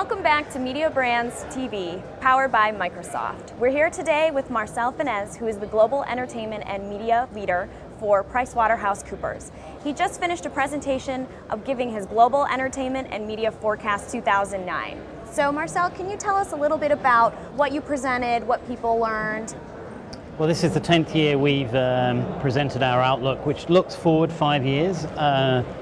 Welcome back to MediabrandTV, powered by Microsoft. We're here today with Marcel Fenez, who is the Global Entertainment and Media Leader for PricewaterhouseCoopers. He just finished a presentation of giving his Global Entertainment and Media Forecast 2009. So Marcel, can you tell us a little bit about what you presented, what people learned? Well, this is the 10th year we've presented our outlook, which looks forward 5 years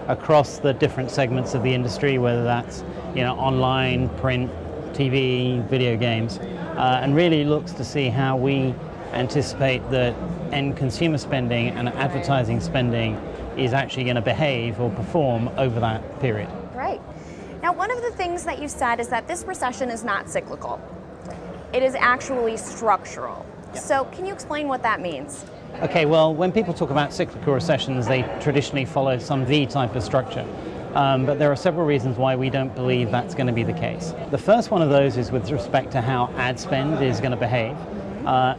across the different segments of the industry, whether that's online, print, TV, video games, and really looks to see how we anticipate that end consumer spending and advertising spending is actually going to behave or perform over that period. Right. Now, one of the things that you said is that this recession is not cyclical. It is actually structural. So can you explain what that means? Okay, well, when people talk about cyclical recessions, they traditionally follow some V type of structure. But there are several reasons why we don't believe that's going to be the case. The first one of those is with respect to how ad spend is going to behave.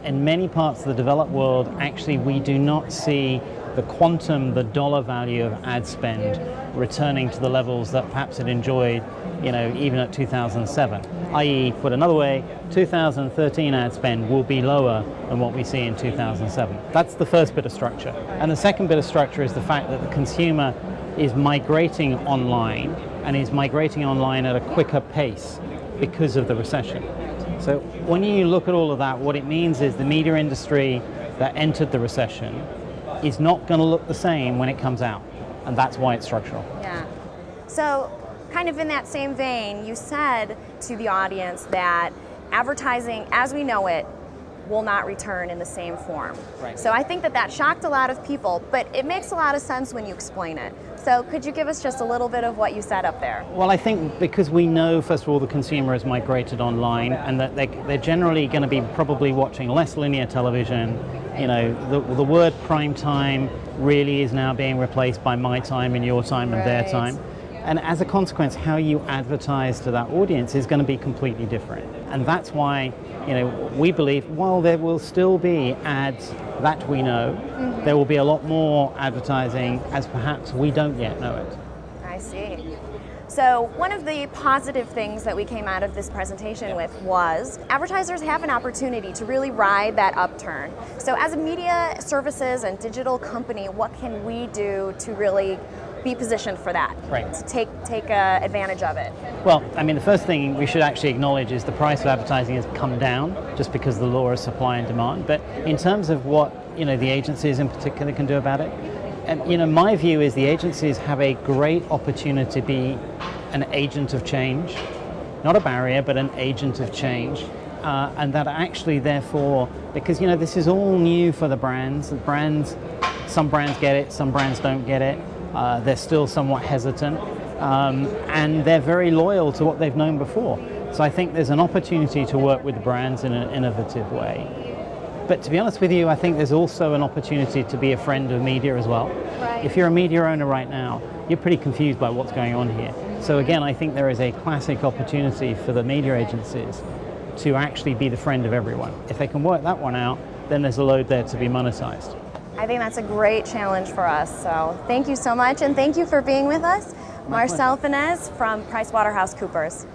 In many parts of the developed world, actually, we do not see the quantum, the dollar value of ad spend returning to the levels that perhaps it enjoyed, even at 2007. I.e., put another way, 2013 ad spend will be lower than what we see in 2007. That's the first bit of structure. And the second bit of structure is the fact that the consumer is migrating online, and is migrating online at a quicker pace because of the recession. So when you look at all of that, what it means is the media industry that entered the recession is not going to look the same when it comes out, and that's why it's structural. Yeah. So kind of in that same vein, you said to the audience that advertising as we know it will not return in the same form. Right. So I think that shocked a lot of people, but it makes a lot of sense when you explain it. So could you give us just a little bit of what you said up there? Well, I think because we know, first of all, the consumer has migrated online, and that they're generally going to be probably watching less linear television. The word prime time really is now being replaced by my time and your time and their time. And as a consequence, how you advertise to that audience is going to be completely different. And that's why, we believe, while there will still be ads that we know, there will be a lot more advertising as perhaps we don't yet know it. I see. So one of the positive things that we came out of this presentation with was advertisers have an opportunity to really ride that upturn. So as a media services and digital company, what can we do to really be positioned for that, right, to take advantage of it? Well, I mean, the first thing we should actually acknowledge is the price of advertising has come down just because of the law of supply and demand. But in terms of what the agencies in particular can do about it, and my view is the agencies have a great opportunity to be an agent of change, not a barrier, but an agent of change. And that actually, therefore, because this is all new for the brands. Some brands get it, some brands don't get it. They're still somewhat hesitant, and they're very loyal to what they've known before. So I think there's an opportunity to work with the brands in an innovative way. But to be honest with you, I think there's also an opportunity to be a friend of media as well. Right. If you're a media owner right now, you're pretty confused by what's going on here. So again, I think there is a classic opportunity for the media agencies to actually be the friend of everyone. If they can work that one out, then there's a load there to be monetized. I think that's a great challenge for us. So thank you so much, and thank you for being with us. Marcel Fenez from PricewaterhouseCoopers.